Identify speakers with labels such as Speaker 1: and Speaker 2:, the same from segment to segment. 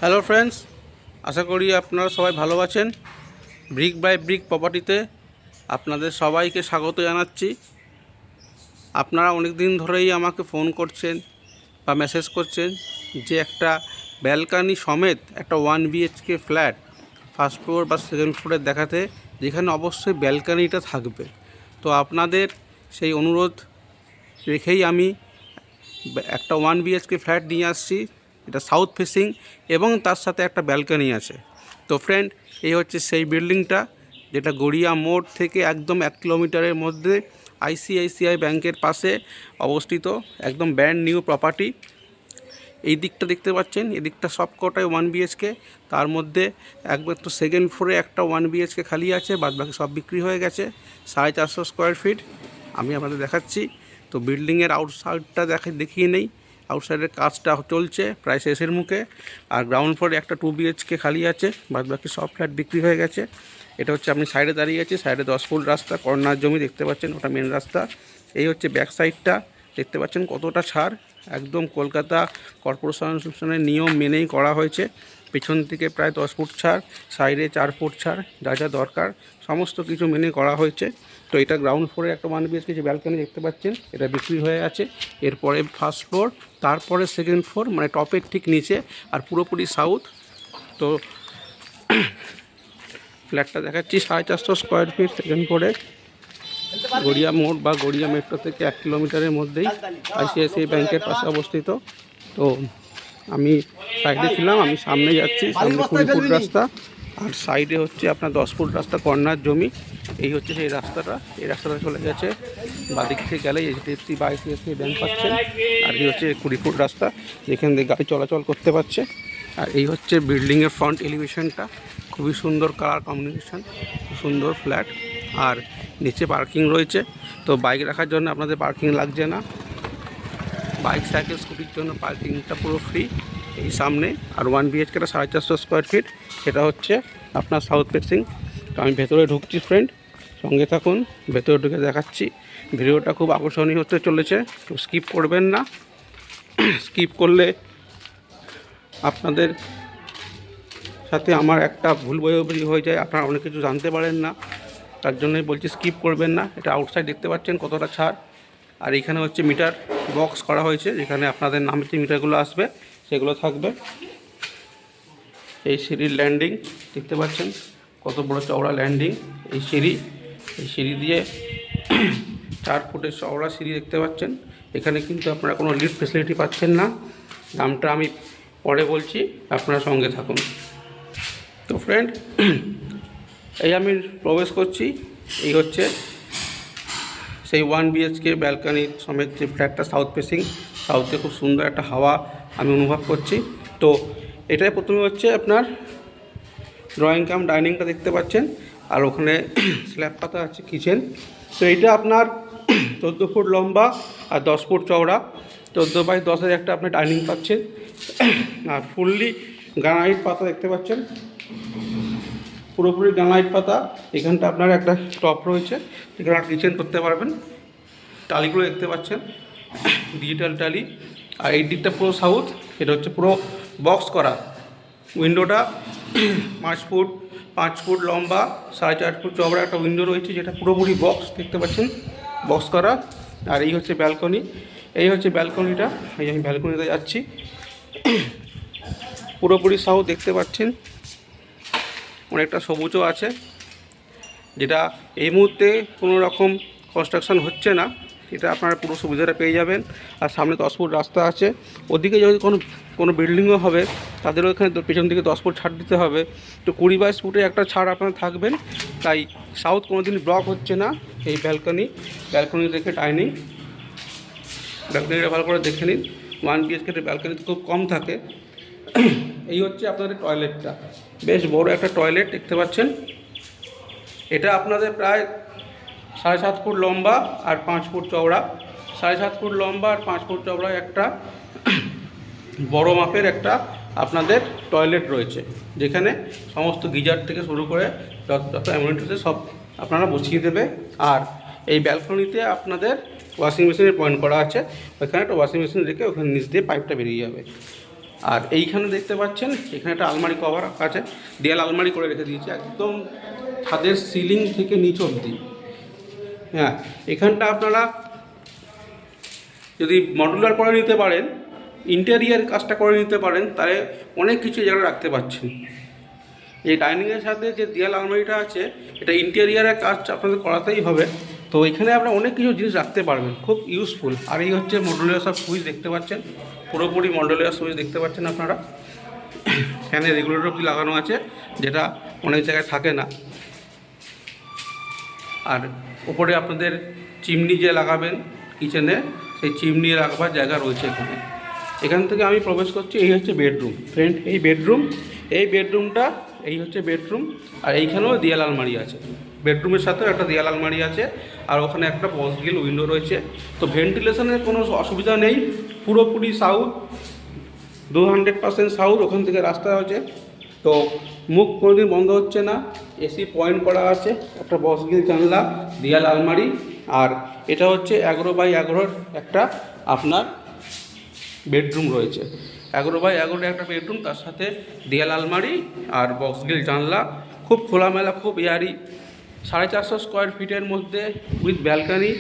Speaker 1: Hello friends, আশা করি আপনারা সবাই ভালো আছেন। ব্রিক বাই ব্রিক প্রপার্টিতে আপনাদের সবাইকে স্বাগত জানাচ্ছি। আপনারা অনেক দিন ধরেই আমাকে ফোন করছেন বা মেসেজ করছেন যে একটা ব্যালকানি সমেত একটা 1 BHK ফ্ল্যাট ফার্স্ট ফ্লোর বা সেকেন্ড ফ্লোরে দেখাতে, যেখানে অবশ্যই ব্যালকানিটা থাকবে। তো আপনাদের সেই অনুরোধ রেখেই আমি একটা 1 BHK ফ্ল্যাট নিয়ে আসছি। এটা সাউথ ফেসিং এবং তার সাথে একটা ব্যালকানি আছে। তো ফ্রেন্ড, এই হচ্ছে সেই বিল্ডিংটা, যেটা গড়িয়া মোড় থেকে একদম 1 কিলোমিটারের মধ্যে ICICI ব্যাংকের পাশে অবস্থিত। একদম ব্র্যান্ড নিউ প্রপার্টি। এই দিকটা দেখতে পাচ্ছেন, এদিকটা সবকটাই 1 BHK। তার মধ্যে একবার তো সেকেন্ড ফ্লোরে একটা 1 BHK খালি আছে, বাদবাকি সব বিক্রি হয়ে গেছে। 450 স্কোয়ার ফিট আমি আপনাদের দেখাচ্ছি। তো বিল্ডিংয়ের আউটসাইডটা দেখিয়ে নেই। আউটসাইডের কাজটা চলছে, প্রায় শেষের মুখে। আর গ্রাউন্ড ফ্লোরে একটা 2 BHK খালি আছে, বাদবাকি সব ফ্ল্যাট বিক্রি হয়ে গেছে। এটা হচ্ছে, আপনি সাইডে দাঁড়িয়ে আছি, সাইডে 10 ফুট রাস্তা, কর্নার জমি দেখতে পাচ্ছেন, ওটা মেন রাস্তা। এই হচ্ছে ব্যাক সাইডটা, দেখতে পাচ্ছেন কতটা ছাড়। একদম কলকাতা কর্পোরেশনের নিয়ম মেনেই করা হয়েছে। পেছন থেকে প্রায় 10 ফুট ছাড়, সাইডে 4 ফুট ছাড়, যা যা দরকার সমস্ত কিছু মেনে করা হয়েছে। তো এটা গ্রাউন্ড ফ্লোরে একটা 1 BHK যে ব্যালকনি দেখতে পাচ্ছেন, এটা বিক্রি হয়ে আছে। এরপরে ফার্স্ট ফ্লোর, তারপরে সেকেন্ড ফ্লোর, মানে টপের ঠিক নিচে, আর পুরোপুরি সাউথ। তো ফ্ল্যাটটা দেখাচ্ছি, 450 স্কোয়ার ফিট, সেকেন্ড ফ্লোরে, গড়িয়া মোড় বা গড়িয়া মেট্রো থেকে 1 কিলোমিটারের মধ্যেই ICICI ব্যাংকের পাশে অবস্থিত। তো আমি সাইডে ছিলাম, আমি সামনে যাচ্ছি, সামনে 20 ফুট রাস্তা, আর সাইডে হচ্ছে আপনার 10 ফুট রাস্তা, কর্নার জমি। এই হচ্ছে সেই রাস্তাটা, এই রাস্তাটা চলে গেছে বাদিক থেকে গেলে HDFC বা ICICI ব্যাংক পাচ্ছেন। আর এই হচ্ছে 20 ফুট রাস্তা, যেখান দিয়ে গাড়ি চলাচল করতে পারছে। আর এই হচ্ছে বিল্ডিংয়ের ফ্রন্ট এলিভেশনটা, খুবই সুন্দর কালার কম্বিনেশন, সুন্দর ফ্ল্যাট। আর নিচে পার্কিং রয়েছে, তো বাইক রাখার জন্য আপনাদের পার্কিং লাগছে না। বাইক, সাইকেল, স্কুটির জন্য পার্কিংটা পুরো ফ্রি এই সামনে। আর 1 BHKটা 450 স্কোয়ার ফিট, সেটা হচ্ছে আপনার সাউথ ফেসিং। তো আমি ভেতরে ঢুকছি ফ্রেন্ড, সঙ্গে থাকুন, ভেতরে ঢুকে দেখাচ্ছি। ভিডিওটা খুব আকর্ষণীয় হতে চলেছে, তো স্কিপ করবেন না। স্কিপ করলে আপনাদের সাথে আমার একটা ভুল বোঝাবুঝি হয়ে যায়, আপনারা অনেক কিছু জানতে পারেন না। তার জন্যই বলছি স্কিপ করবেন না। এটা আউটসাইড দেখতে পাচ্ছেন কতটা ছাড়। আর এখানে হচ্ছে মিটার বক্স করা হয়েছে, যেখানে আপনাদের নামে যে মিটারগুলো আসবে সেগুলো থাকবে। এই সিঁড়ির ল্যান্ডিং দেখতে পাচ্ছেন, কত বড় চওড়া ল্যান্ডিং। এই সিঁড়ি দিয়ে 4 ফুটের চওড়া সিঁড়ি দেখতে পাচ্ছেন। এখানে কিন্তু আপনারা কোনো লিফট ফেসিলিটি পাচ্ছেন না, দামটা আমি পরে বলছি, আপনারা সঙ্গে থাকুন। তো ফ্রেন্ড, এই আমি প্রবেশ করছি। এই হচ্ছে সেই 1 BHK ব্যালকানি সমেত যে ফ্ল্যাটটা, সাউথ ফেসিং। সাউথে খুব সুন্দর একটা হাওয়া আমি অনুভব করছি। তো এটাই প্রথমে হচ্ছে আপনার ড্রয়িং কাম ডাইনিংটা দেখতে পাচ্ছেন, আর ওখানে স্ল্যাব পাতা আছে কিচেন। তো এইটা আপনার 14 ফুট লম্বা আর 10 ফুট চওড়া, 14 বাই 10-এর একটা আপনি ডাইনিং পাচ্ছেন। আর ফুললি গ্রানাইট পাতা দেখতে পাচ্ছেন, পুরোপুরি গ্রানাইট পাতা। এখানটা আপনার একটা টপ রয়েছে, এখানে কিচেন করতে পারবেন। টালিগুলো দেখতে পাচ্ছেন, ডিজিটাল টালি। আর এই দিকটা পুরো সাউথ, এটা হচ্ছে পুরো বক্স করা। উইন্ডোটা 5 ফুট লম্বা, 4.5 ফুট চওড়া একটা উইন্ডো রয়েছে, যেটা পুরোপুরি বক্স দেখতে পাচ্ছেন, বক্স করা। আর এই হচ্ছে ব্যালকনি, এই হচ্ছে ব্যালকনিটা। এই আমি ব্যালকনিতে যাচ্ছি, পুরোপুরি সাউথ দেখতে পাচ্ছেন। অনেকটা সবুজও আছে, যেটা এই মুহূর্তে কোনো রকম কনস্ট্রাকশন হচ্ছে না, এটা আপনারা পুরো সুবিধাটা পেয়ে যাবেন। আর সামনে 10 ফুট রাস্তা আছে। ওদিকে যদি কোনো বিল্ডিংও হবে, তাদেরও এখানে পেছন দিকে 10 ফুট ছাড় দিতে হবে। তো 20-22 ফুটে একটা ছাড় আপনারা থাকবেন। তাই সাউথ কোনো দিন ব্লক হচ্ছে না। এই ব্যালকনি দেখে ডাইনিং, ব্যালকনিটা ভালো করে দেখে নিন। 1 BHK ব্যালকনিতে খুব কম থাকে। এই হচ্ছে আপনাদের টয়লেটটা, বেশ বড় একটা টয়লেট দেখতে পাচ্ছেন। এটা আপনাদের প্রায় 7.5 ফুট লম্বা আর 5 ফুট চওড়া। 7.5 ফুট লম্বা আর 5 ফুট চওড়া একটা বড় মাপের একটা আপনাদের টয়লেট রয়েছে, যেখানে সমস্ত গিজার থেকে শুরু করে যত অ্যামিনিটিস সব আপনারা বসিয়ে দেবে। আর এই ব্যালকনিতে আপনাদের ওয়াশিং মেশিনের পয়েন্ট করা আছে, ওইখানে একটা ওয়াশিং মেশিন রেখে ওখানে নিচ দিয়ে পাইপটা বেরিয়ে যাবে। আর এইখানে দেখতে পাচ্ছেন এখানে একটা আলমারি কভার আছে, দেয়াল আলমারি করে রেখে দিয়েছি একদম ছাদের সিলিং থেকে নিচ অবধি। হ্যাঁ, এখানটা আপনারা যদি মডুলার করে নিতে পারেন, ইন্টেরিয়ার কাজটা করে নিতে পারেন, তাহলে অনেক কিছু জায়গায় রাখতে পারছেন। এই ডাইনিংয়ের সাথে যে দেয়াল আলমারিটা আছে এটা ইন্টেরিয়ারের কাজ আপনাদের করাতেই হবে। তো এখানে আপনারা অনেক কিছু জিনিস রাখতে পারবেন, খুব ইউজফুল। আর এই হচ্ছে মডুলার সব সুইচ দেখতে পাচ্ছেন, পুরোপুরি মডুলার সুইচ দেখতে পাচ্ছেন আপনারা। ফ্যানের রেগুলেটর কি লাগানো আছে, যেটা অনেক জায়গায় থাকে না। আর উপরে আপনাদের চিমনি যে লাগাবেন কিচেনে, সেই চিমনি রাখবার জায়গা রয়েছে এখানে। এখান থেকে আমি প্রবেশ করছি, এই হচ্ছে বেডরুম ফ্রেন্ড, এই বেডরুমটা এই হচ্ছে বেডরুম। আর এইখানেও দেয়াল আলমারি আছে, বেডরুমের সাথেও একটা দেয়াল আলমারি আছে। আর ওখানে একটা বসগিল উইন্ডো রয়েছে। তো ভেন্টিলেশনের কোনো অসুবিধা নেই, পুরোপুরি সাউথ, 200% সাউথ। ওখান থেকে রাস্তা আছে, তো মুখ কোনোদিন বন্ধ হচ্ছে না। এসি পয়েন্ট করা আছে, একটা বসগিল জানলা, দেয়াল আলমারি। আর এটা হচ্ছে 11x11 একটা আপনার বেডরুম রয়েছে, 11x11 একটা বেডরুম, তার সাথে দেয়াল আলমারি আর বক্সগিল জানলা, খুব খোলামেলা, খুব এয়ারি। 450 স্কোয়ার ফিটের মধ্যে উইথ ব্যালকানি।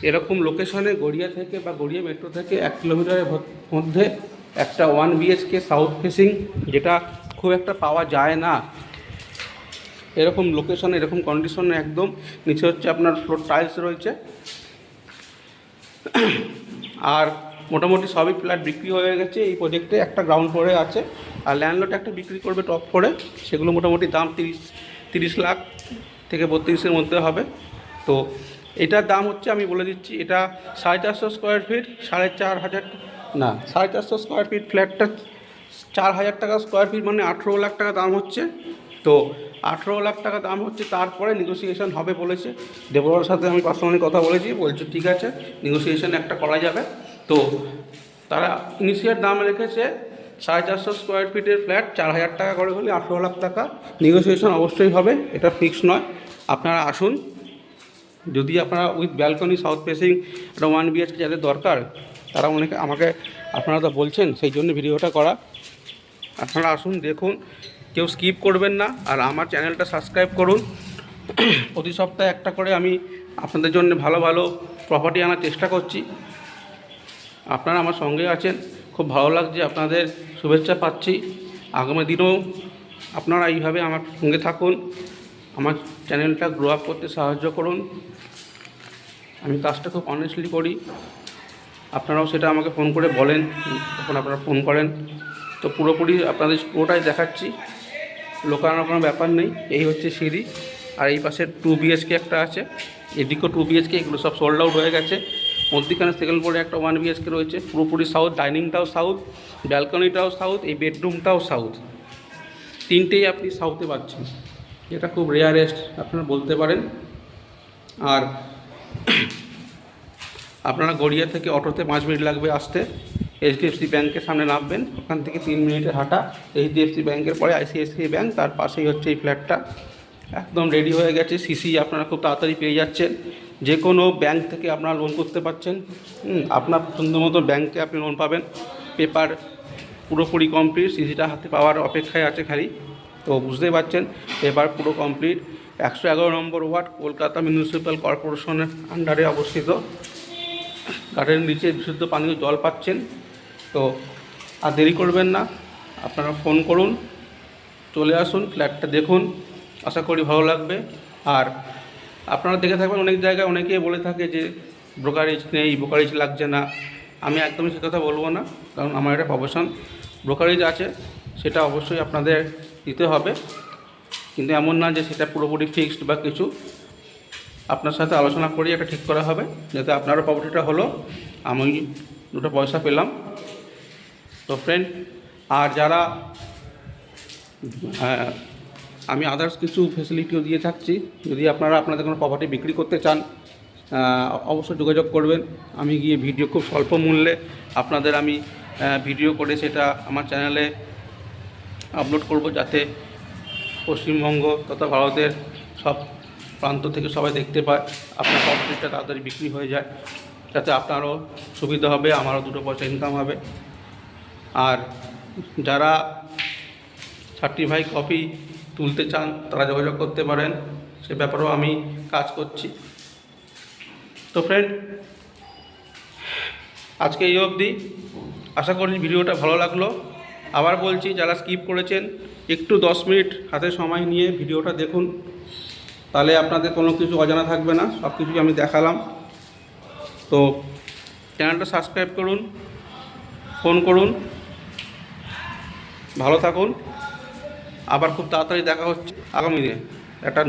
Speaker 1: এরকম লোকেশনে গড়িয়া থেকে বা গড়িয়া মেট্রো থেকে 1 কিলোমিটারের মধ্যে একটা 1 BHK সাউথ ফেসিং, যেটা খুব একটা পাওয়া যায় না এরকম লোকেশনে, এরকম কন্ডিশনে। একদম নিচে হচ্ছে আপনার ফ্লোর টাইলস রয়েছে। আর মোটামুটি সবই ফ্ল্যাট বিক্রি হয়ে গেছে এই প্রজেক্টে, একটা গ্রাউন্ড ফ্লোরে আছে। আর ল্যান্ডলর্ড একটা বিক্রি করবে টপ ফ্লোরে, সেগুলো মোটামুটি দাম 30 লাখ থেকে 32-এর মধ্যে হবে। তো এটার দাম হচ্ছে, আমি বলে দিচ্ছি, এটা 450 স্কোয়ার ফিট, 4,500 না 450 স্কোয়ার ফিট ফ্ল্যাটটা 4,000 টাকা স্কোয়ার ফিট, মানে 18 লাখ টাকা দাম হচ্ছে। তো 18 লাখ টাকা দাম হচ্ছে, তারপরে নেগোসিয়েশন হবে বলেছে। ডেভেলপারের সাথে আমি পার্সোনালি কথা বলেছি, বলছে ঠিক আছে নেগোসিয়েশন একটা করা যাবে। তো তারা ইনিশিয়াল দাম রেখেছে 450 স্কোয়ার ফিটের ফ্ল্যাট 4,000 টাকা করে হলে 18 লাখ টাকা। নেগোসিয়েশন অবশ্যই হবে, এটা ফিক্স নয়। আপনারা আসুন, যদি আপনারা উইথ ব্যালকনি সাউথ ফেসিং একটা 1 BHK যাদের দরকার, তারা অনেকে আমাকে আপনারা তো বলছেন, সেই জন্য ভিডিওটা করা। আপনারা আসুন, দেখুন, কেউ স্কিপ করবেন না। আর আমার চ্যানেলটা সাবস্ক্রাইব করুন। প্রতি সপ্তাহে একটা করে আমি আপনাদের জন্য ভালো ভালো প্রপার্টি আনার চেষ্টা করছি। আপনারা আমার সঙ্গে আছেন, খুব ভালো লাগছে, আপনাদের শুভেচ্ছা পাচ্ছি। আগামী দিনেও আপনারা এইভাবে আমার সঙ্গে থাকুন, আমার চ্যানেলটা গ্রো আপ করতে সাহায্য করুন। আমি কাজটা খুব অনেস্টলি করি, আপনারাও সেটা আমাকে ফোন করে বলেন, তখন আপনারা ফোন করেন। তো পুরোপুরি আপনাদের পুরোটাই দেখাচ্ছি, লোকানোর কোনো ব্যাপার নেই। এই হচ্ছে সিঁড়ি, আর এই পাশে 2 BHK একটা আছে, এদিকেও 2 BHK, এগুলো সব সোল্ড আউট হয়ে গেছে। মধ্যিখানে সেকেন্ড ফ্লোরে একটা 1 BHK রয়েছে, পুরোপুরি সাউথ। ডাইনিংটাও সাউথ, ব্যালকনিটাও সাউথ, এই বেডরুমটাও সাউথ, তিনটেই আপনি সাউথে পাচ্ছেন, যেটা খুব রেয়ারেস্ট আপনারা বলতে পারেন। আর আপনারা গড়িয়া থেকে অটোতে 5 মিনিট লাগবে আসতে। HDFC ব্যাংকের সামনে নামবেন, ওখান থেকে 3 মিনিটের হাঁটা। HDFC ব্যাংকের পরে ICICI ব্যাংক, তার পাশেই হচ্ছে এই ফ্ল্যাটটা। একদম রেডি হয়ে গেছে, সিসি আপনারা খুব তাড়াতাড়ি পেয়ে যাচ্ছেন। যে কোনো ব্যাংক থেকে আপনারা লোন করতে পারছেন। আপনার পছন্দ মতো ব্যাংকে আপনি লোন পাবেন। পেপার পুরোপুরি কমপ্লিট, সিসিটা হাতে পাওয়ার অপেক্ষায় আছে খালি। তো বুঝতেই পারছেন, পেপার পুরো কমপ্লিট। 111 নম্বর ওয়ার্ড, কলকাতা মিউনিসিপ্যাল কর্পোরেশনের আন্ডারে অবস্থিত। গার্ডের নিচে বিশুদ্ধ পানীয় জল পাচ্ছেন। তো আর দেরি করবেন না, আপনারা ফোন করুন, চলে আসুন, ফ্ল্যাটটা দেখুন, আশা করি ভালো লাগবে। আর আপনারা দেখে থাকবেন অনেক জায়গায় অনেকেই বলে থাকে যে ব্রোকারেজ নেই, ব্রোকারেজ লাগছে না। আমি একদমই সে কথা বলবো না, কারণ আমার একটা প্রফেশন। ব্রোকারেজ আছে, সেটা অবশ্যই আপনাদের দিতে হবে, কিন্তু এমন না যে সেটা পুরোপুরি ফিক্সড বা কিছু। আপনার সাথে আলোচনা করি এটা ঠিক করা হবে, যাতে আপনারও প্রপার্টিটা হলো, আমি দুটো পয়সা পেলাম। তো ফ্রেন্ড, আর যারা আমি আদার্স কিছু ফেসিলিটিও দিয়ে থাকছি, যদি আপনারা আপনাদের কোনো প্রপার্টি বিক্রি করতে চান, অবশ্যই যোগাযোগ করবেন। আমি গিয়ে ভিডিও খুব স্বল্প মূল্যে আপনাদের আমি ভিডিও করে সেটা আমার চ্যানেলে আপলোড করব, যাতে পশ্চিমবঙ্গ তথা ভারতের সব প্রান্ত থেকে সবাই দেখতে পায়, আপনার প্রপার্টিটা তাড়াতাড়ি বিক্রি হয়ে যায়, যাতে আপনারও সুবিধা হবে, আমারও দুটো পয়সা ইনকাম হবে। আর যারা সার্টিফাইড কপি তুলতে চান তারা যোগাযোগ করতে পারেন, সে ব্যাপারেও আমি কাজ করছি। তো ফ্রেন্ড, আজকে এই অবধি। আশা করি ভিডিওটা ভালো লাগলো। আবার বলছি, যারা স্কিপ করেছেন একটু 10 মিনিট হাতে সময় নিয়ে ভিডিওটা দেখুন, তাহলে আপনাদের কোনো কিছু অজানা থাকবে না, সব কিছুই আমি দেখালাম। তো চ্যানেলটা সাবস্ক্রাইব করুন, ফোন করুন, ভালো থাকুন। আবার খুব তাড়াতাড়ি দেখা হচ্ছে আগামী দিনে একটা